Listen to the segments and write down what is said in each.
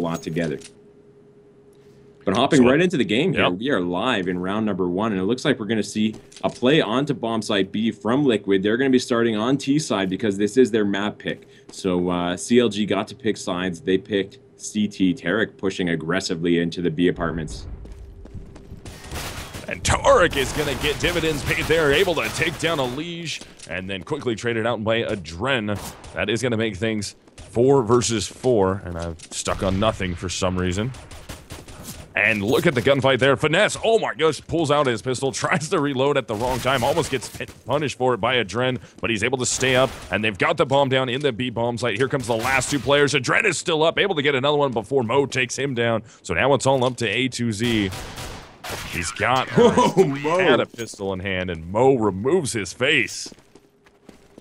lot together. But hopping right into the game here, we are live in round number 1, and it looks like we're going to see a play onto bomb site B from Liquid. They're going to be starting on T side because this is their map pick. So CLG got to pick sides. They picked CT. Tarek pushing aggressively into the B apartments. And Tarek is going to get dividends paid there, able to take down a Liege, and then quickly traded out by a Dren. That is going to make things 4 versus 4, and I've stuck on nothing for some reason. And look at the gunfight there. Finesse, oh my gosh, pulls out his pistol, tries to reload at the wrong time, almost gets punished for it by a Dren, but he's able to stay up, and they've got the bomb down in the B bomb site. Here comes the last 2 players. Dren is still up, able to get another one before Mo takes him down. So now it's all up to A2Z. He's got had a pistol in hand, and Mo removes his face.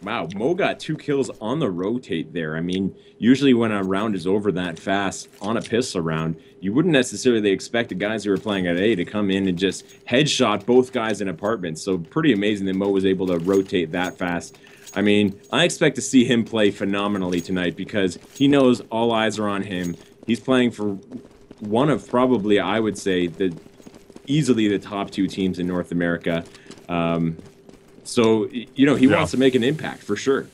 Wow, Mo got 2 kills on the rotate there. I mean, usually when a round is over that fast on a pistol round, you wouldn't necessarily expect the guys who are playing at A to come in and just headshot both guys in apartments. So pretty amazing that Mo was able to rotate that fast. I mean, I expect to see him play phenomenally tonight because he knows all eyes are on him. He's playing for one of probably, I would say, easily the top 2 teams in North America. So, you know, he wants to make an impact, for sure.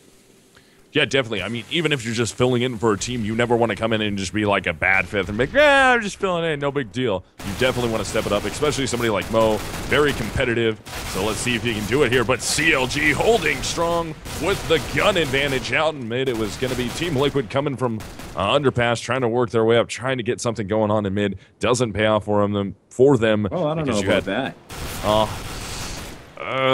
Yeah, definitely. I mean, even if you're just filling in for a team, you never want to come in and just be like a bad fifth and be like, yeah, I'm just filling in, no big deal. You definitely want to step it up, especially somebody like Mo, very competitive. So let's see if he can do it here. But CLG holding strong with the gun advantage out in mid. It was going to be Team Liquid coming from underpass, trying to work their way up, trying to get something going on in mid. Doesn't pay off for them. Oh, I don't know about that.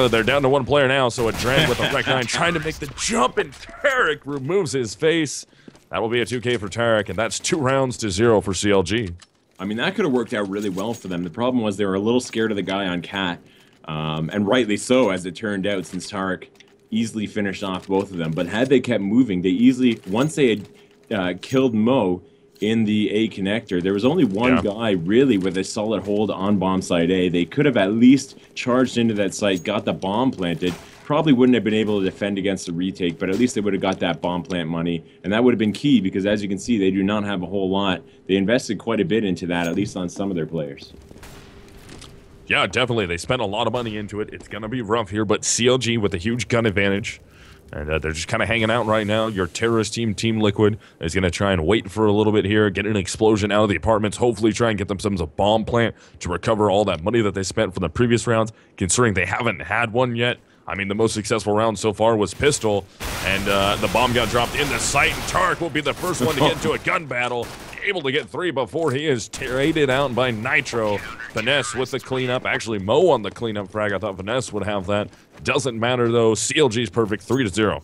They're down to 1 player now, so a Dren with a Rec 9 trying to make the jump, and Tarek removes his face. That will be a 2K for Tarek, and that's 2 rounds to 0 for CLG. I mean, that could have worked out really well for them. The problem was they were a little scared of the guy on Cat, and rightly so, as it turned out, since Tarek easily finished off both of them. But had they kept moving, they easily, once they had killed Mo in the A connector, there was only one guy really with a solid hold on bomb site A. They could have at least charged into that site, got the bomb planted. Probably wouldn't have been able to defend against the retake, but at least they would have got that bomb plant money, and that would have been key because, as you can see, they do not have a whole lot. They invested quite a bit into that, at least on some of their players. Yeah, definitely. They spent a lot of money into it. It's going to be rough here, but CLG with a huge gun advantage. And they're just kind of hanging out right now. Your terrorist team, Team Liquid, is going to try and wait for a little bit here, get an explosion out of the apartments, hopefully try and get themselves a bomb plant to recover all that money that they spent from the previous rounds, considering they haven't had one yet. I mean, the most successful round so far was Pistol, and the bomb got dropped in the site, and Tarek will be the first one to get into a gun battle, able to get 3 before he is traded out by Nitro. Finesse with the cleanup. Actually, Mo on the cleanup frag. I thought Finesse would have that. Doesn't matter, though. CLG's perfect, 3-0.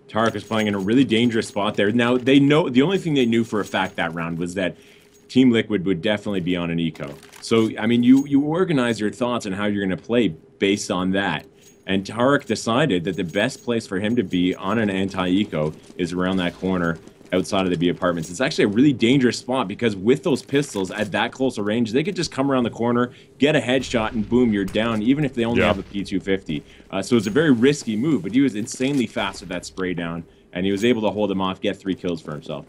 Tarek is playing in a really dangerous spot there. Now, they know the only thing they knew for a fact that round was that Team Liquid would definitely be on an eco. So, I mean, you organize your thoughts on how you're going to play based on that. And Tarek decided that the best place for him to be on an anti-eco is around that corner outside of the B apartments. It's actually a really dangerous spot because with those pistols at that close a range, they could just come around the corner, get a headshot, and boom, you're down, even if they only have a P250. So it's a very risky move, but he was insanely fast with that spray down, and he was able to hold him off, get 3 kills for himself.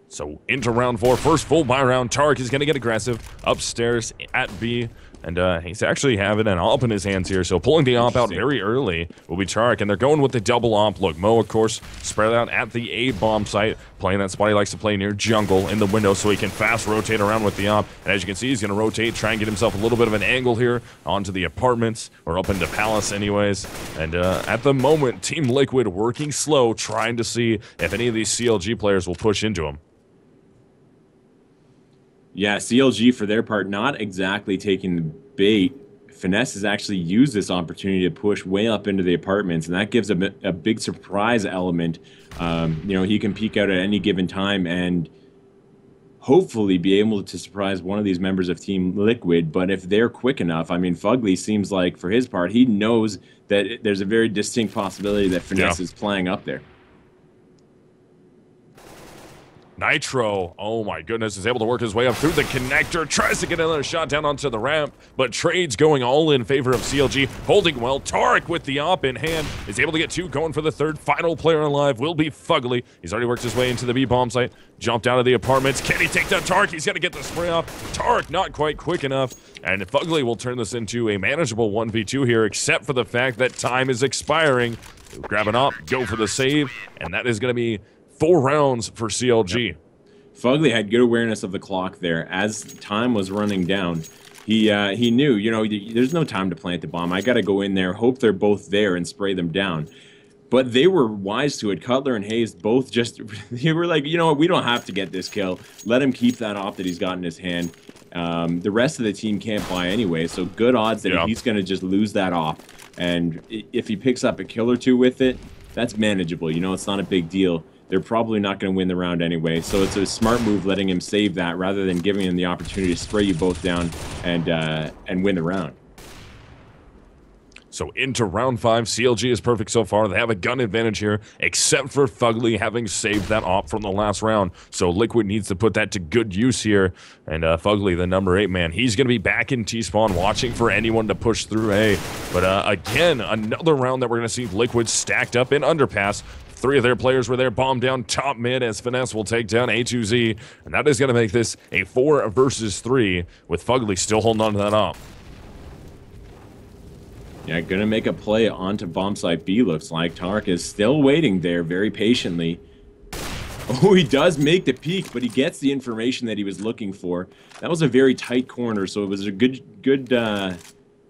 So into round 4, first full buy round. Tarek is going to get aggressive upstairs at B. And he's actually having an op in his hands here, so pulling the op out very early will be Tarek, and they're going with the double op look. Mo, of course, spread out at the A bomb site, playing that spot he likes to play near jungle in the window so he can fast rotate around with the op. And as you can see, he's going to rotate, try and get himself a little bit of an angle here onto the apartments, or up into Palace anyways. And at the moment, Team Liquid working slow, trying to see if any of these CLG players will push into him. Yeah, CLG, for their part, not exactly taking the bait. Finesse has actually used this opportunity to push way up into the apartments, and that gives a big surprise element. You know, he can peek out at any given time and hopefully be able to surprise one of these members of Team Liquid, but if they're quick enough, I mean, Fugly seems like, for his part, he knows that there's a very distinct possibility that Finesse is playing up there. Nitro, oh my goodness, is able to work his way up through the connector, tries to get another shot down onto the ramp, but trades going all in favor of CLG, holding well. Tarek with the op in hand is able to get 2, going for the 3rd. Final player alive will be Fugly. He's already worked his way into the B bomb site, jumped out of the apartments. Can he take down Tarek? He's got to get the spray off. Tarek not quite quick enough, and Fugly will turn this into a manageable 1v2 here, except for the fact that time is expiring. Grab an op, go for the save, and that is going to be 4 rounds for CLG. Yep. Fugly had good awareness of the clock there. As time was running down, he knew, you know, there's no time to plant the bomb. I got to go in there, hope they're both there, and spray them down. But they were wise to it. Cutler and Hayes both just, they were like, you know what, we don't have to get this kill. Let him keep that op that he's got in his hand. The rest of the team can't buy anyway, so good odds that he's going to just lose that op. And if he picks up a kill or 2 with it, that's manageable. You know, it's not a big deal. They're probably not going to win the round anyway, so it's a smart move letting him save that rather than giving him the opportunity to spray you both down and win the round. So into round 5, CLG is perfect so far. They have a gun advantage here, except for Fugly having saved that op from the last round. So Liquid needs to put that to good use here. And Fugly, the number 8 man, he's going to be back in T-spawn watching for anyone to push through A. But again, another round that we're going to see Liquid stacked up in underpass. 3 of their players were there, bomb down top mid as Finesse will take down A2Z. And that is going to make this a 4 versus 3 with Fugly still holding on to that op. Yeah, gonna make a play onto bomb site B, looks like. Tarek is still waiting there very patiently. Oh, he does make the peek, but he gets the information that he was looking for. That was a very tight corner, so it was a good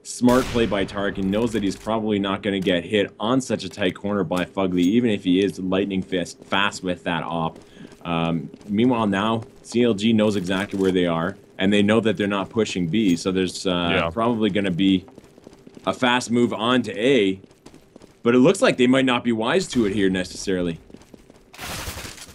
smart play by Tarek. He knows that he's probably not going to get hit on such a tight corner by Fugly, even if he is lightning fast with that op. Meanwhile, now, CLG knows exactly where they are, and they know that they're not pushing B, so there's probably going to be a fast move on to A, but it looks like they might not be wise to it here necessarily.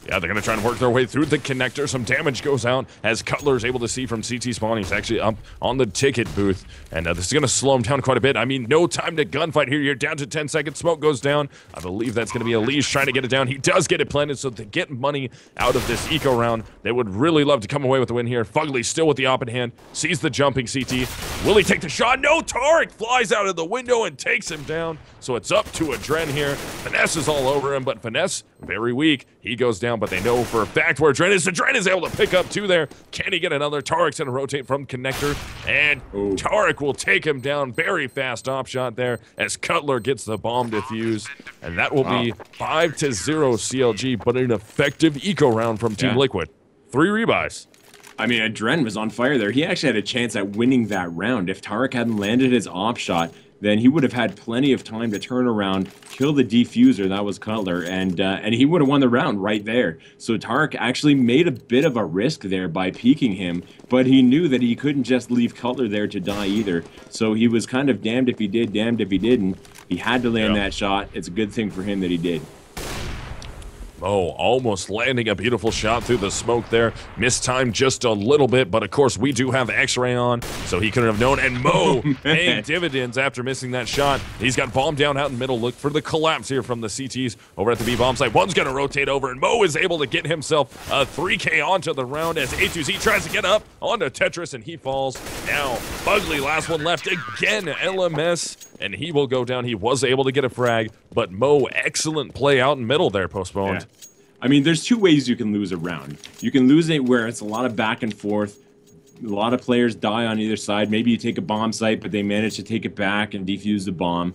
Yeah, they're going to try and work their way through the connector. Some damage goes out as Cutler is able to see from CT spawn. He's actually up on the ticket booth, and this is going to slow him down quite a bit. I mean, no time to gunfight here. You're down to 10 seconds. Smoke goes down. I believe that's going to be Elise trying to get it down. He does get it planted, so to get money out of this eco round, they would really love to come away with the win here. Fugly still with the op in hand, sees the jumping CT. Will he take the shot? No, Tarek flies out of the window and takes him down. So it's up to Adren here. Finesse is all over him, but Finesse, very weak. He goes down, but they know for a fact where Adren is. Adren is able to pick up 2 there. Can he get another? Tarek's going to rotate from connector, and Tarek will take him down. Very fast op shot there as Cutler gets the bomb defused, and that will be 5-0 CLG, but an effective eco round from Team Liquid. 3 rebuys. I mean, Adren was on fire there. He actually had a chance at winning that round. If Tarek hadn't landed his op shot, then he would have had plenty of time to turn around, kill the defuser, that was Cutler, and he would have won the round right there. So Tarek actually made a bit of a risk there by peeking him, but he knew that he couldn't just leave Cutler there to die either. So he was kind of damned if he did, damned if he didn't. He had to land that shot. It's a good thing for him that he did. Oh, almost landing a beautiful shot through the smoke there. Missed time just a little bit, but of course we do have X-ray on, so he couldn't have known. And Mo paying dividends after missing that shot. He's got bomb down out in the middle. Look for the collapse here from the CTs over at the B bomb site. One's going to rotate over, and Mo is able to get himself a 3K onto the round as A2Z tries to get up onto Tetris, and he falls. Now, Fugly, last one left again, LMS, and he will go down. He was able to get a frag, but Mo, excellent play out in middle there, postponed. Yeah. I mean, there's 2 ways you can lose a round. You can lose it where it's a lot of back and forth. A lot of players die on either side. Maybe you take a bomb site, but they manage to take it back and defuse the bomb.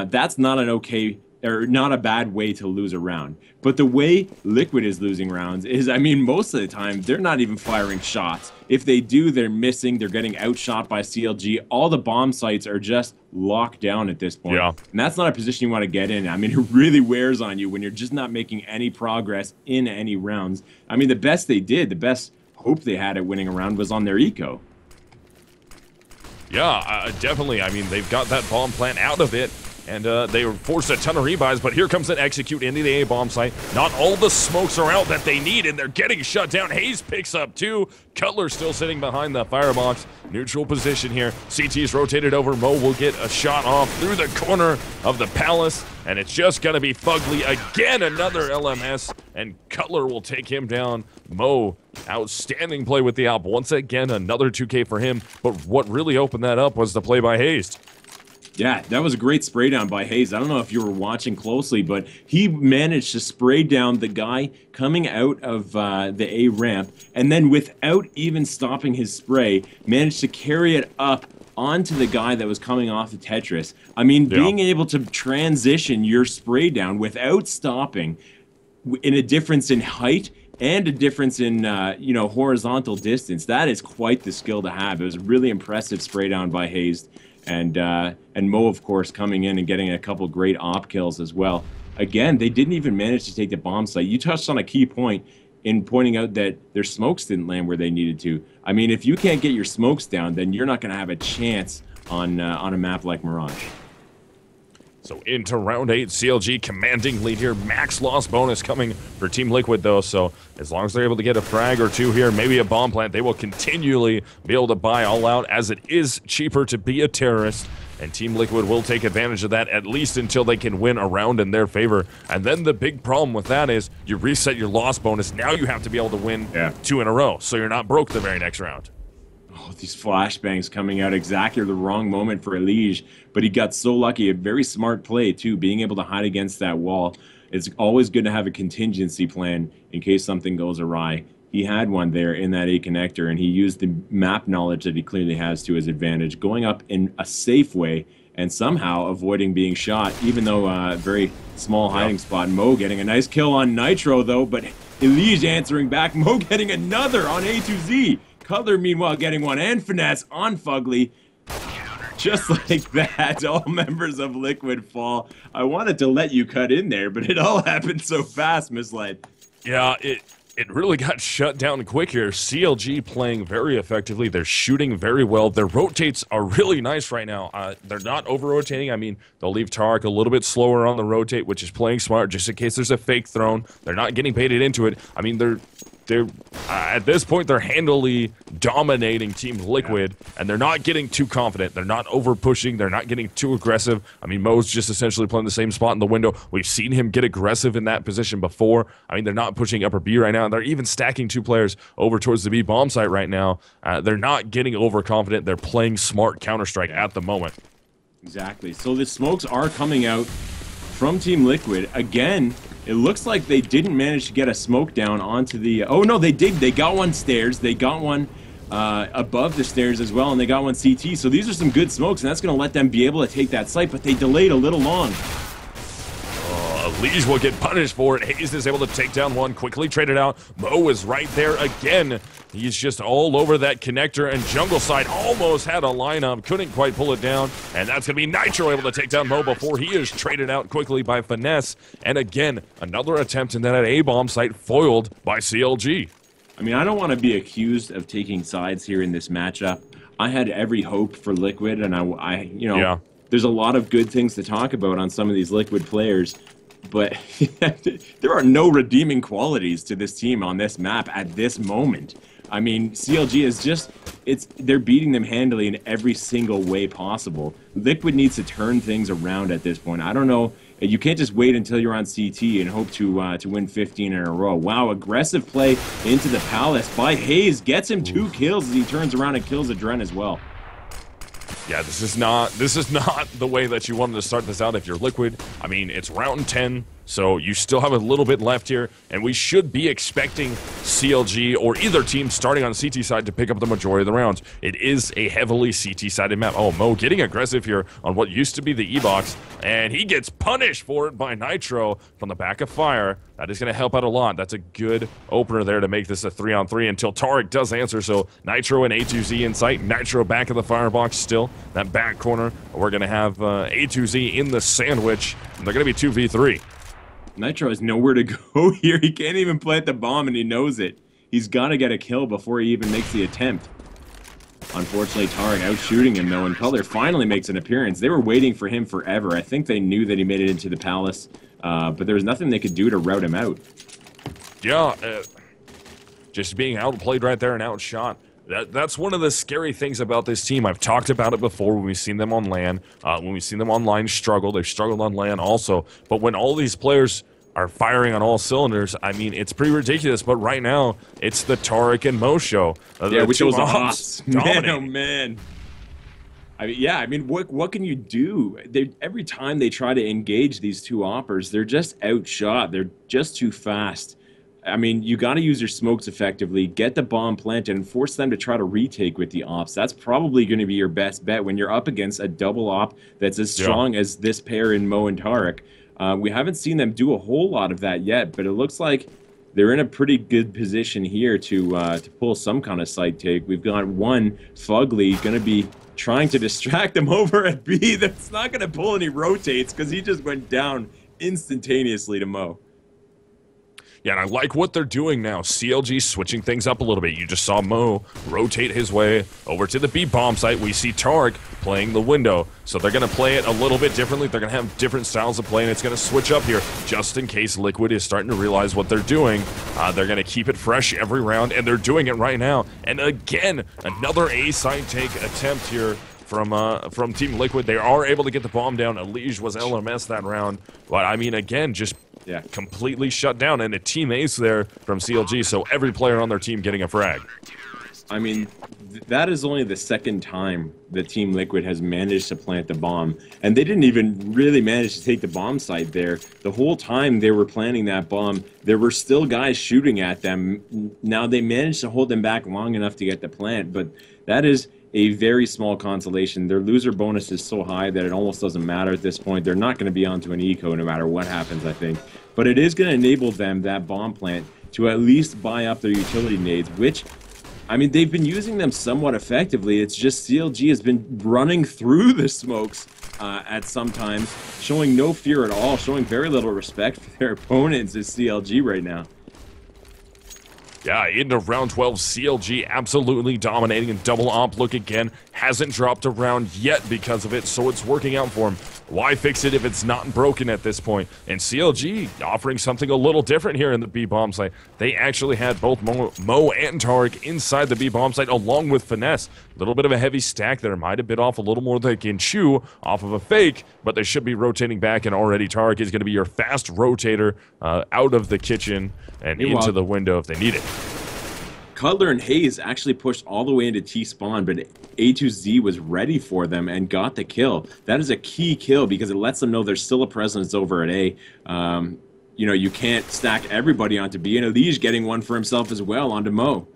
That's not an okay or not a bad way to lose a round. But the way Liquid is losing rounds is, I mean, most of the time, they're not even firing shots. If they do, they're missing. They're getting outshot by CLG. All the bomb sites are just locked down at this point. Yeah. And that's not a position you want to get in. I mean, it really wears on you when you're just not making any progress in any rounds. I mean, the best they did, the best hope they had at winning a round was on their eco. Yeah, definitely. I mean, they've got that bomb plant out of it. and they were forced a ton of rebuys, but here comes an execute into the A-bomb site. Not all the smokes are out that they need, and they're getting shut down. Hayes picks up 2. Cutler still sitting behind the firebox. Neutral position here. CT's rotated over. Mo will get a shot off through the corner of the Palace, and it's just going to be Fugly again, another LMS, and Cutler will take him down. Mo, outstanding play with the AWP. Once again, another 2K for him, but what really opened that up was the play by Hayes. Yeah, that was a great spray down by Hayes. I don't know if you were watching closely, but he managed to spray down the guy coming out of the A ramp, and then without even stopping his spray, managed to carry it up onto the guy that was coming off the Tetris. I mean, being able to transition your spray down without stopping, in a difference in height and a difference in horizontal distance, that is quite the skill to have. It was a really impressive spray down by Hayes. And Mo, of course, coming in and getting a couple great op kills as well. Again, they didn't even manage to take the bomb site. You touched on a key point in pointing out that their smokes didn't land where they needed to. I mean, if you can't get your smokes down, then you're not going to have a chance on a map like Mirage. So into round 8, CLG commanding lead here. Max loss bonus coming for Team Liquid, though. So as long as they're able to get a frag or 2 here, maybe a bomb plant, they will continually be able to buy all out, as it is cheaper to be a terrorist. And Team Liquid will take advantage of that, at least until they can win a round in their favor. And then the big problem with that is you reset your loss bonus. Now you have to be able to win 2 in a row, so you're not broke the very next round. Oh, these flashbangs coming out exactly the wrong moment for Elige, but he got so lucky. A very smart play, too, being able to hide against that wall. It's always good to have a contingency plan in case something goes awry. He had one there in that A connector, and he used the map knowledge that he clearly has to his advantage, going up in a safe way and somehow avoiding being shot, even though a very small hiding spot. Mo getting a nice kill on Nitro, though, but Elige answering back. Mo getting another on A2Z. Cutler, meanwhile, getting one, and Finesse on Fugly. Just like that, all members of Liquid fall. I wanted to let you cut in there, but it all happened so fast, Misled. Yeah, it really got shut down quick here. CLG playing very effectively. They're shooting very well. Their rotates are really nice right now. They're not over-rotating. I mean, they'll leave Tarek a little bit slower on the rotate, which is playing smart, just in case there's a fake thrown. They're not getting baited into it. I mean, they're at this point, they're handily dominating Team Liquid, and they're not getting too confident. They're not over-pushing. They're not getting too aggressive. I mean, Mo's just essentially playing the same spot in the window. We've seen him get aggressive in that position before. I mean, they're not pushing upper B right now. They're even stacking 2 players over towards the B bomb site right now. They're not getting overconfident. They're playing smart Counter-Strike at the moment. Exactly. So the smokes are coming out from Team Liquid. Again, it looks like they didn't manage to get a smoke down onto the... Oh, no, they did. They got one stairs. They got one above the stairs as well, and they got one CT. So these are some good smokes, and that's going to let them be able to take that site, but they delayed a little long. Elige will get punished for it. Hayes is able to take down one, quickly traded out. Mo is right there again. He's just all over that connector, and Jungle Side almost had a lineup, couldn't quite pull it down, and that's going to be Nitro able to take down Mo before he is traded out quickly by Finesse. And again, another attempt in that A-bomb site foiled by CLG. I mean, I don't want to be accused of taking sides here in this matchup. I had every hope for Liquid, and there's a lot of good things to talk about on some of these Liquid players, but there are no redeeming qualities to this team on this map at this moment. I mean, CLG is just, they're beating them handily in every single way possible. Liquid needs to turn things around at this point. I don't know, you can't just wait until you're on CT and hope to win 15 in a row. Wow, aggressive play into the Palace by Hayes, gets him 2 kills as he turns around and kills Adren as well. Yeah, this is not the way that you wanted to start this out if you're Liquid. I mean, it's round 10, so you still have a little bit left here, and we should be expecting CLG or either team starting on CT side to pick up the majority of the rounds. It is a heavily CT-sided map. Oh, Mo getting aggressive here on what used to be the E-box, and he gets punished for it by Nitro from the back of fire. That is going to help out a lot. That's a good opener there to make this a 3-on-3 until Tarek does answer. So Nitro and A2Z in sight. Nitro back of the firebox still. That back corner. We're going to have A2Z in the sandwich. And they're going to be 2v3. Nitro has nowhere to go here. He can't even plant the bomb, and he knows it. He's got to get a kill before he even makes the attempt. Unfortunately, Tarek out shooting him though, and Cutler finally makes an appearance. They were waiting for him forever. I think they knew that he made it into the Palace, but there was nothing they could do to rout him out. Yeah, just being outplayed right there and outshot. That's one of the scary things about this team. I've talked about it before when we've seen them on LAN. When we've seen them online struggle, they've struggled on LAN also. But when all these players are firing on all cylinders, I mean, it's pretty ridiculous. But right now, it's the Tarek and Mo show. Yeah, which was ops. Man, oh man. I mean, what can you do? Every time they try to engage these two oppers, they're just outshot. They're just too fast. I mean, you got to use your smokes effectively, get the bomb planted, and force them to try to retake with the ops. That's probably going to be your best bet when you're up against a double op that's as strong as this pair in Mo and Tarek. We haven't seen them do a whole lot of that yet, but it looks like they're in a pretty good position here to pull some kind of site take. We've got one Fugly going to be trying to distract them over at B. That's not going to pull any rotates because he just went down instantaneously to Mo. Yeah, and I like what they're doing now. CLG switching things up a little bit. You just saw Mo rotate his way over to the B bomb site. We see Tarek playing the window. So they're going to play it a little bit differently. They're going to have different styles of play, and it's going to switch up here just in case Liquid is starting to realize what they're doing. They're going to keep it fresh every round, and they're doing it right now. And again, another A side take attempt here from Team Liquid. They are able to get the bomb down. Elige was LMS that round. But, I mean, again, just completely shut down. And a team ace there from CLG, so every player on their team getting a frag. I mean, that is only the second time that Team Liquid has managed to plant the bomb. And they didn't even really manage to take the bomb site there. The whole time they were planting that bomb, there were still guys shooting at them. Now, they managed to hold them back long enough to get the plant, but that is a very small consolation. Their loser bonus is so high that it almost doesn't matter at this point. They're not going to be onto an eco no matter what happens, I think. But it is going to enable them, that bomb plant, to at least buy up their utility nades, which, I mean, they've been using them somewhat effectively. It's just CLG has been running through the smokes at some times, showing no fear at all, showing very little respect for their opponents as CLG right now. Yeah, into round 12, CLG absolutely dominating, and double op look again. Hasn't dropped a round yet because of it, so it's working out for him. Why fix it if it's not broken at this point? And CLG offering something a little different here in the B bomb site. They actually had both Mo and Tarek inside the B bomb site along with Finesse. A little bit of a heavy stack there. Might have bit off a little more than they can chew off of a fake, but they should be rotating back, and already Tarek is going to be your fast rotator out of the kitchen and into the window if they need it. Cutler and Hayes actually pushed all the way into T-spawn, but A2Z was ready for them and got the kill. That is a key kill because it lets them know there's still a presence over at A. You know, you can't stack everybody onto B, and Elige getting one for himself as well onto Mo.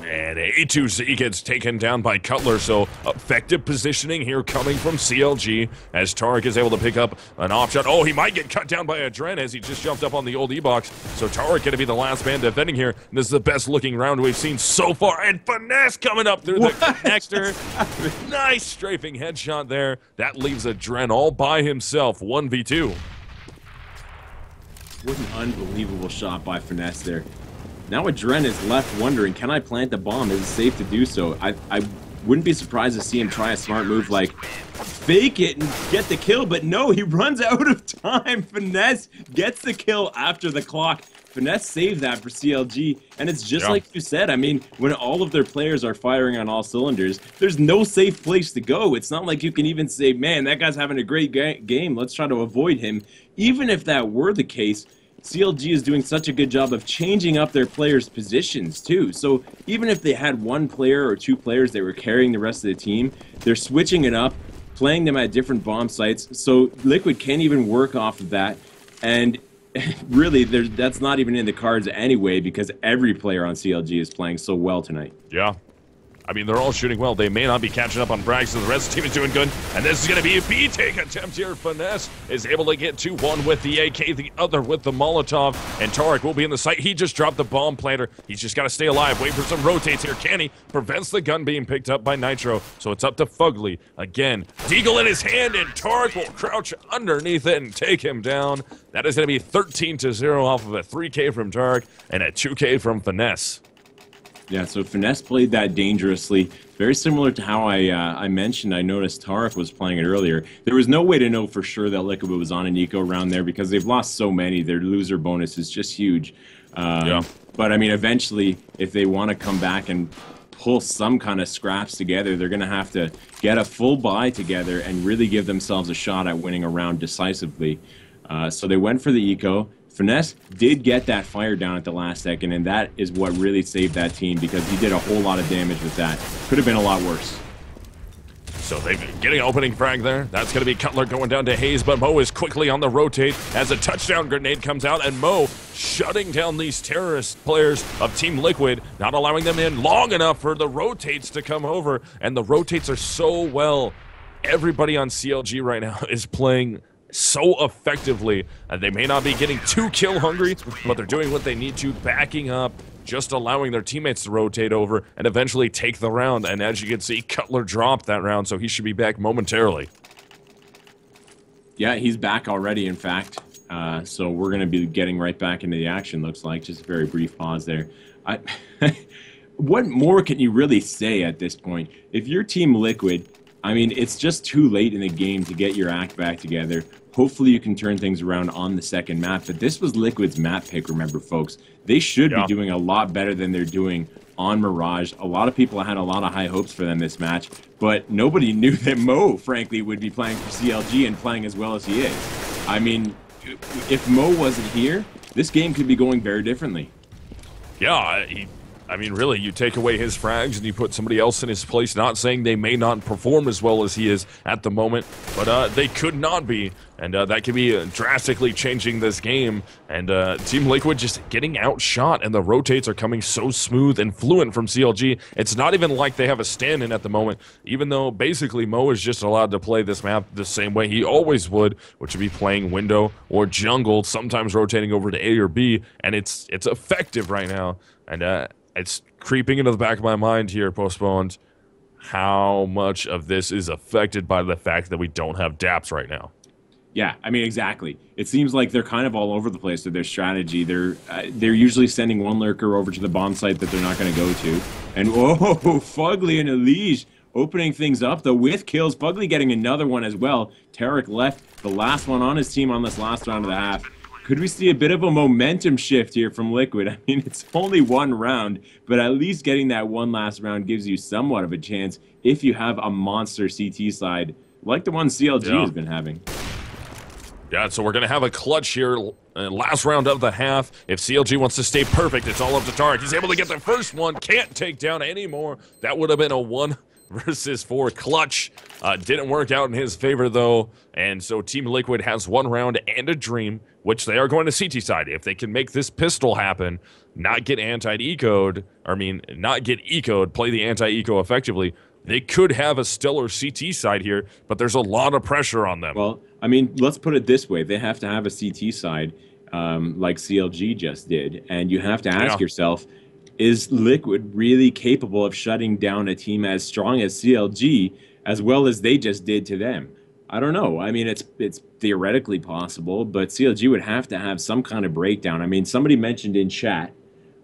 And A2Z gets taken down by Cutler, so effective positioning here coming from CLG as Tarek is able to pick up an off shot. Oh, he might get cut down by Adren as he just jumped up on the old E-box. So Tarek going to be the last man defending here. This is the best looking round we've seen so far. And Finesse coming up through the connector. Nice strafing headshot there. That leaves Adren all by himself, 1v2. What an unbelievable shot by Finesse there. Now Adren is left wondering, can I plant the bomb? Is it safe to do so? I wouldn't be surprised to see him try a smart move like fake it and get the kill, but no, he runs out of time. Finesse gets the kill after the clock. Finesse saved that for CLG, and it's just like you said. I mean, when all of their players are firing on all cylinders, there's no safe place to go. It's not like you can even say, man, that guy's having a great game. Let's try to avoid him. Even if that were the case, CLG is doing such a good job of changing up their players' positions, too. So even if they had one player or two players that were carrying the rest of the team, they're switching it up, playing them at different bomb sites. So Liquid can't even work off of that. And really, that's not even in the cards anyway, because every player on CLG is playing so well tonight. Yeah. I mean, they're all shooting well. They may not be catching up on frags, so the rest of the team is doing good. And this is going to be a B-take attempt here. Finesse is able to get 2-1 with the AK, the other with the Molotov. And Tarek will be in the site. He just dropped the bomb planter. He's just got to stay alive. Wait for some rotates here. Can he? Prevents the gun being picked up by Nitro. So it's up to Fugly. Again, Deagle in his hand, and Tarek will crouch underneath it and take him down. That is going to be 13-0 off of a 3K from Tarek and a 2K from Finesse. Yeah, so Finesse played that dangerously, very similar to how I mentioned. I noticed Tarek was playing it earlier. There was no way to know for sure that Liquid was on an eco round there because they've lost so many. Their loser bonus is just huge. Yeah. But I mean, eventually, if they want to come back and pull some kind of scraps together, they're going to have to get a full buy together and really give themselves a shot at winning a round decisively. So they went for the eco. Finesse did get that fire down at the last second, and that is what really saved that team because he did a whole lot of damage with that. Could have been a lot worse. So they're getting opening frag there. That's going to be Cutler going down to Hayes, but Mo is quickly on the rotate as a touchdown grenade comes out, and Mo shutting down these terrorist players of Team Liquid, not allowing them in long enough for the rotates to come over, and the rotates are so well. Everybody on CLG right now is playing so effectively. They may not be getting too kill hungry, but they're doing what they need to, backing up, just allowing their teammates to rotate over and eventually take the round. And as you can see, Cutler dropped that round, so he should be back momentarily. Yeah, he's back already, in fact. So we're going to be getting right back into the action, looks like. Just a very brief pause there. What more can you really say at this point? If you're Team Liquid, I mean, it's just too late in the game to get your act back together. Hopefully you can turn things around on the second map, but this was Liquid's map pick, remember, folks. They should be doing a lot better than they're doing on Mirage. A lot of people had a lot of high hopes for them this match, but nobody knew that Mo, frankly, would be playing for CLG and playing as well as he is. I mean, if Mo wasn't here, this game could be going very differently. Yeah, I mean, really, you take away his frags and you put somebody else in his place, not saying they may not perform as well as he is at the moment, but they could not be, and that could be drastically changing this game, and Team Liquid just getting outshot, and the rotates are coming so smooth and fluent from CLG. It's not even like they have a stand-in at the moment, even though basically Mo is just allowed to play this map the same way he always would, which would be playing window or jungle, sometimes rotating over to A or B, and it's effective right now, and it's creeping into the back of my mind here, Postponed, how much of this is affected by the fact that we don't have DAPS right now. Yeah, I mean, exactly. It seems like they're kind of all over the place with their strategy. They're usually sending one lurker over to the bomb site that they're not going to go to. And, whoa, Fugly and Elige opening things up, though, with kills. Fugly getting another one as well. Tarek left the last one on his team on this last round of the half. Could we see a bit of a momentum shift here from Liquid? I mean, it's only one round, but at least getting that one last round gives you somewhat of a chance if you have a monster CT side like the one CLG has been having. Yeah, so we're going to have a clutch here, last round of the half. If CLG wants to stay perfect, it's all up to Tarek. He's able to get the first one, can't take down anymore. That would have been a 1 versus 4 clutch. Didn't work out in his favor, though, and so Team Liquid has one round and a dream, which they are going to CT side. If they can make this pistol happen, not get anti-eco'd, not get eco'd, play the anti-eco effectively, they could have a stellar CT side here, but there's a lot of pressure on them. Well, I mean, let's put it this way. They have to have a CT side like CLG just did, and you have to ask yourself, is Liquid really capable of shutting down a team as strong as CLG as well as they just did to them? I don't know. I mean, it's theoretically possible, but CLG would have to have some kind of breakdown. I mean, somebody mentioned in chat,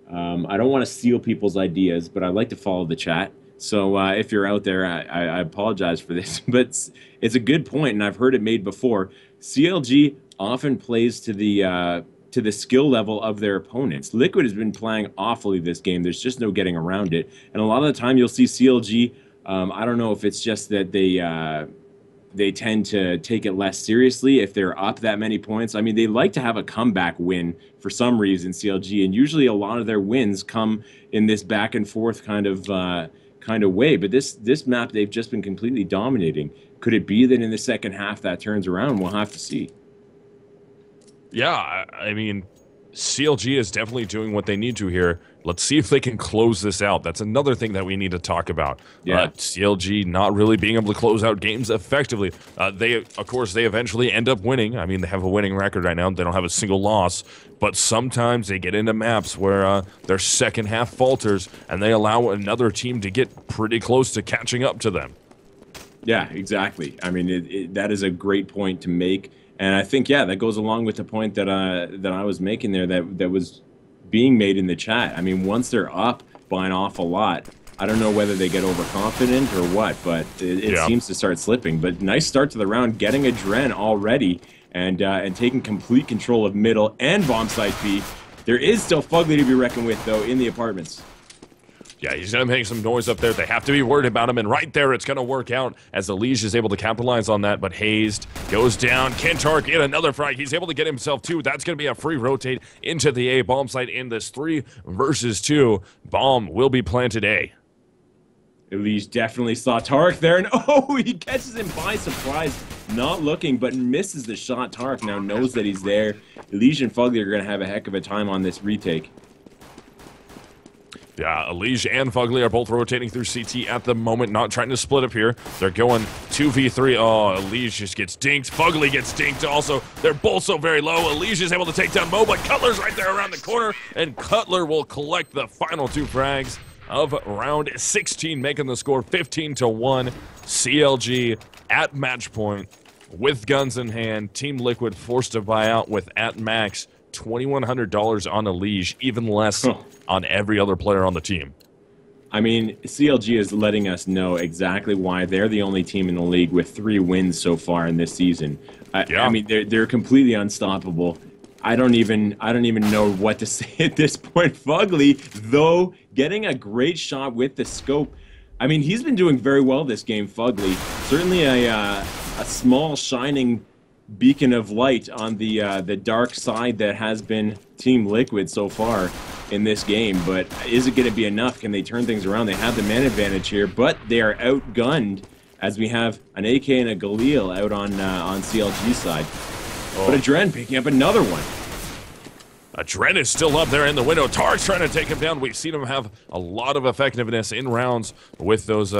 I don't want to steal people's ideas, but I like to follow the chat. So if you're out there, I apologize for this, but it's a good point, and I've heard it made before. CLG often plays to the skill level of their opponents. Liquid has been playing awfully this game. There's just no getting around it. And a lot of the time you'll see CLG, I don't know if it's just that they tend to take it less seriously if they're up that many points. I mean, they like to have a comeback win for some reason, CLG, and usually a lot of their wins come in this back and forth kind of way. But this map, they've just been completely dominating. Could it be that in the second half that turns around? We'll have to see. Yeah, I mean, CLG is definitely doing what they need to here. Let's see if they can close this out. That's another thing that we need to talk about. Yeah. CLG not really being able to close out games effectively. Of course, they eventually end up winning. I mean, they have a winning record right now. They don't have a single loss. But sometimes they get into maps where their second half falters, and they allow another team to get pretty close to catching up to them. Yeah, exactly. I mean, that is a great point to make. And I think, yeah, that goes along with the point that I was making there that was being made in the chat. I mean, once they're up by an awful lot. I don't know whether they get overconfident or what, but it seems to start slipping. But nice start to the round, getting a Dren already and taking complete control of middle and bomb site B. There is still Fugly to be reckoned with, though, in the apartments. Yeah, he's going to make some noise up there. They have to be worried about him, and right there it's going to work out as Elige is able to capitalize on that, but Hazed goes down. Kentark get another frag. He's able to get himself two. That's going to be a free rotate into the A bomb site in this 3 versus 2. Bomb will be planted A. Elige definitely saw Tarek there, and oh, he catches him by surprise, not looking, but misses the shot. Tarek now knows that he's there. Elige and Fugly are going to have a heck of a time on this retake. Yeah, Elige and Fugly are both rotating through CT at the moment, not trying to split up here. They're going 2v3. Oh, Elige just gets dinked. Fugly gets dinked also. They're both so very low. Elige is able to take down Mo, but Cutler's right there around the corner, and Cutler will collect the final 2 frags of round 16, making the score 15-1. CLG at match point with guns in hand. Team Liquid forced to buy out with at max $2,100 on Elige, even less on every other player on the team. I mean, CLG is letting us know exactly why they're the only team in the league with 3 wins so far in this season. I mean, they're completely unstoppable. I don't even know what to say at this point. Fugly, though, getting a great shot with the scope. I mean, he's been doing very well this game, Fugly. Certainly a small shining beacon of light on the dark side that has been Team Liquid so far in this game. But is it going to be enough? Can they turn things around? They have the man advantage here, but they are outgunned as we have an AK and a Galil out on CLG's side. But a Dren picking up another one. A Dren is still up there in the window. Tarek's trying to take him down. We've seen him have a lot of effectiveness in rounds with those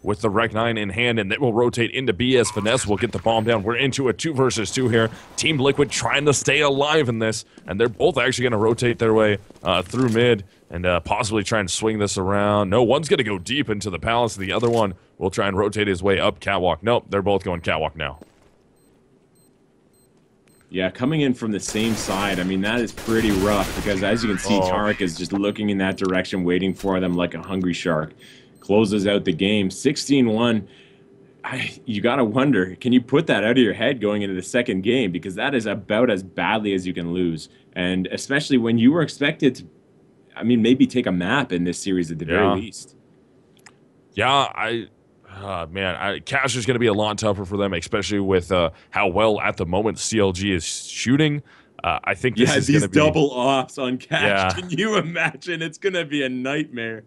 with the Rec 9 in hand, and then we'll rotate into B as Finesse will get the bomb down. We're into a 2 versus 2 here. Team Liquid trying to stay alive in this, and they're both actually going to rotate their way through mid and possibly try and swing this around. No, one's going to go deep into the palace. The other one will try and rotate his way up catwalk. Nope, they're both going catwalk now. Yeah, coming in from the same side, I mean, that is pretty rough because as you can see, Tarek is just looking in that direction, waiting for them like a hungry shark. Closes out the game, 16-1. You got to wonder, can you put that out of your head going into the second game? Because that is about as badly as you can lose. And especially when you were expected to, I mean, maybe take a map in this series at the very least. Yeah, man, Cash is going to be a lot tougher for them, especially with how well at the moment CLG is shooting. I think this is going to be... double offs on Cash. Yeah. Can you imagine? It's going to be a nightmare.